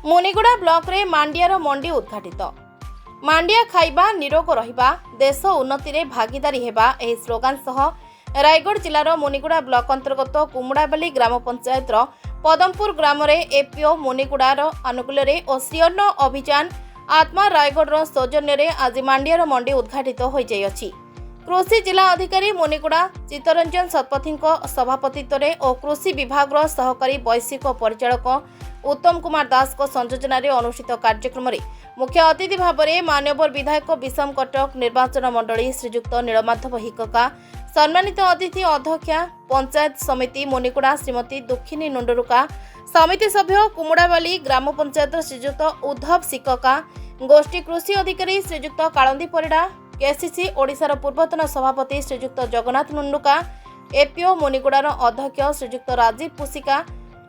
Muniguda block रे मांडियार मंडी उद्घाटित। मांडिया खाइबा निरोग रहिबा देश उन्नति रे भागीदारी हेबा एही स्लोगान सह रायगढ़ जिलार मुनिगुड़ा ब्लॉक अंतर्गत कुमुड़ाबाली ग्राम पंचायत पदमपुर ग्राम रे एपीओ मुनिगुड़ार आनुकूल्य और श्रीअन्न अभियान आत्मा रायगढ़ सौजन्य रे आज मांडियार मंडी उद्घाटित हो जाइछि। कृषि जिला अधिकारी मुनिगुड़ा चित्तरंजन शतपथी सभापतित्व और कृषि विभाग सहकारी वैश्विक परिचालक उत्तम कुमार दास संयोजन अनुष्ठित कार्यक्रम में मुख्य अतिथि भाव में मान्यवर विधायक विषम कटक निर्वाचन मंडली श्रीजुक्त नीलमाधव हिक्का, सम्मानित अतिथि अध्यक्षा पंचायत समिति मुनिगुड़ा श्रीमती दुखिनी नुंडरुका, समिति सभ्य कुमुड़ाबाली ग्राम पंचायत श्रीजुक्त उद्धव सिक्का, गोष्ठी कृषि अधिकारी श्रीजुक्त कालंदी परिड़ा, केसीसी ओडिशार पूर्वतन सभापति श्रीजुक्त जगन्नाथ नुंडुका, एपीओ मुनिगुड़ार अध्यक्ष श्रीजुक्त राजीव पुसिका,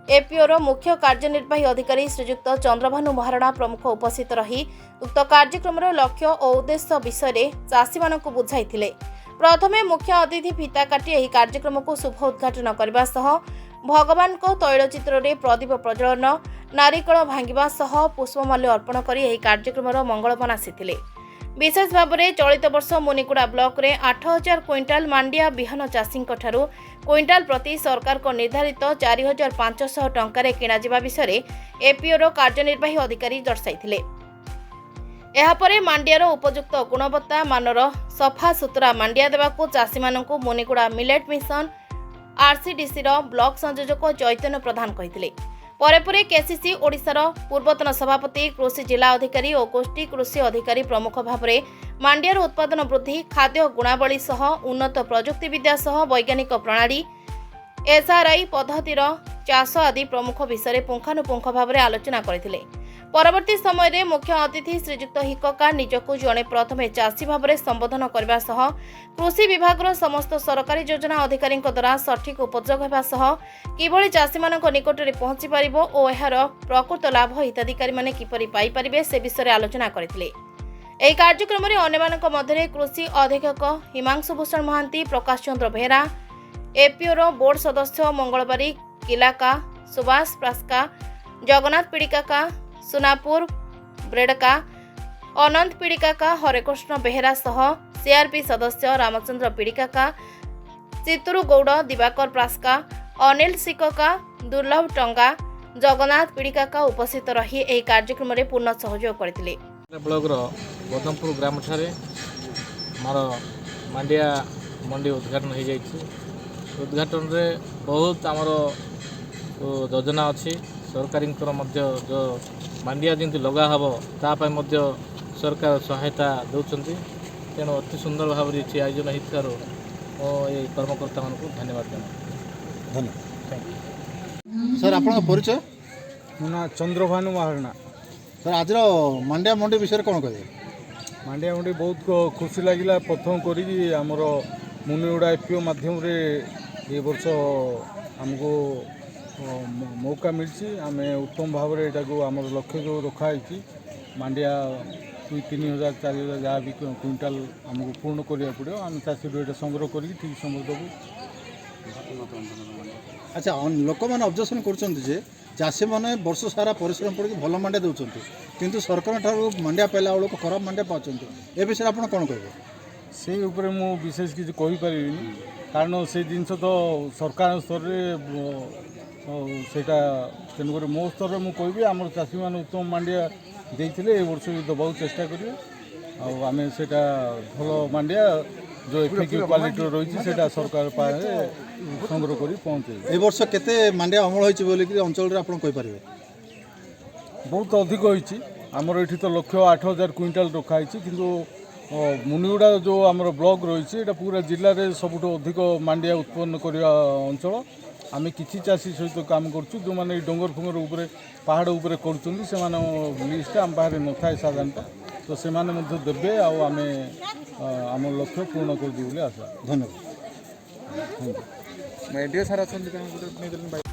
एपीओर मुख्य कार्यनिर्वाही अधिकारी श्रीजुक्त चंद्रभानु महाराणा प्रमुख उपस्थित रही उक्त कार्यक्रम लक्ष्य और उद्देश्य विषय चाषी मानक बुझाई। प्रथमे मुख्य अतिथि फीता काटी यह कार्यक्रम को शुभ उद्घाटन करने सह भगवान को तैलचित्र में प्रदीप प्रज्वलन नारिकल भांगा सह पुष्पमाल्य अर्पण कर यह कार्यक्रम मंगल मनासी। विशेष भाव में चलित वर्ष मुनिगुड़ा ब्लॉक रे 8000 क्विंटाल मांडिया बिहन चाषी क्विंटाल प्रति सरकार को निर्धारित 4500 टंकार किणा विषय एपीओर कार्यनिर्वाही अधिकारी दर्शाइथिले। एहापरे मांडियार उपयुक्त गुणवत्ता मानर सफा सुतरा मांडिया देवाकू चाषी मानकू Muniguda millet mission RCDC block संयोजक चैतन्य प्रधान कहिथिले। परे केसीसी ओडिशार पूर्वतन सभापति कृषि जिला अधिकारी और गोष्ठी कृषि अधिकारी प्रमुख भाव में मांडियार उत्पादन वृद्धि खाद्य गुणावली सह उन्नत प्रजुक्ति विद्या सह वैज्ञानिक प्रणाली एसआरआई पद्धतिर चाष आदि प्रमुख विषय पुंखानुपुंख भाव में आलोचना करथिले। परवर्ती समय रे मुख्य अतिथि श्रीजुक्त हिक्का निजकू जड़े प्रथमे चाषी भाव में संबोधन करने सह कृषि विभाग समस्त सरकारी योजना अधिकारी द्वारा सठिक उपयोग होगा सह किभली चाषी मानक निकट में पहुंची पारिबो और एहार प्रकृत लाभ हिताधिकारी माने किपरि पाई पारिबे से विषय आलोचना करथिले। एही कार्यक्रम में अन्यमानक मध्य कृषि अधीक्षक हिमांशु भूषण महांती, प्रकाश चंद्र बेहरा, एपीओर बोर्ड सदस्य मंगलबारी किलाका, सुभाष प्रास्का, जगन्नाथ पिड़िका, सुनापुर ब्रेडका, अनंत पिड़िका, हरेकृष्ण बेहरा सह सीआरपी सदस्य रामचंद्र पिड़िका, चित्तुरु गौड़, दिवाकर प्रास्का, अनिल सिक्का, दुर्लभ टंगा, जगन्नाथ पिड़िका उपस्थित रही एही कार्यक्रम में पूर्ण सहयोग करथिले। ब्लॉक पदमपुर ग्राम ठारे मार मांडिया मंडी उद्घाटन हो जाइए। उद्घाटन रे बहुत आमर योजना अच्छी सरकारी जो मांडिया जमी लगा हम तापाई सरकार सहायता दौरान तेणु अति सुंदर भाव में आयोजन होता ये कर्मकर्ता मान धन्यवाद देना। सर आपन परिचय? मो ना चंद्रभानु महाराणा। सर आज मांडिया मंडी विषय कौन कहे? मांडिया मंडी बहुत खुशी लगिला प्रथम करी आमर मुनिगुड़ा एपीओ माध्यम रे ये वर्ष आमको मौका मिली। आम उत्तम भाव में यहाँ आम लक्ष्य जो रखाई मांडिया 3000 4000 जहाँ भी क्विंटाल आमको पूर्ण करा पड़ो आम चाषी ये संग्रह कर ठीक समय देवु। अच्छा लोक मैंने ऑब्जर्वेशन कर चाषी मैंने वर्ष सारा परिश्रम पड़ भल मांडिया दौरान किंतु सरकार ठार मांडिया पाइला बेलू खराब मांडिया पाँच ए विषय आप कौन कहे? से उपरे मु विशेष किसी कहीपरि कारण से जिनस तो सरकार स्तर सेटा तेणुक मो स्तर में कहि आम चाषी मैंने उत्तम मांडिया देते ए वर्ष भी दबाक चेष्टा करेंगे आम से भल मांडिया जो इफेक्टिव क्वालिटी रही है सरकार पाए संग्रह कर पहुँचे। ए वर्ष केते मांडिया अमल होती अंचल आपरे? बहुत अधिक होती आमर ये तो लक्ष्य 8000 क्विंटाल रखाई किंतु मुनिगुड़ा जो आमर ब्लॉक रही है पूरा जिले में सबुठ अधिक मांडिया उत्पन्न करने अंचल। आम किसी चाषी सहित काम करूँ जो मैंने डोंगर फुंगर उपर पहाड़ उपर कर लिस्ट आम पाखे न था साधारणतः तो से देवे आम लक्ष्य पूर्ण कर आशा। धन्यवाद। सार अच्छा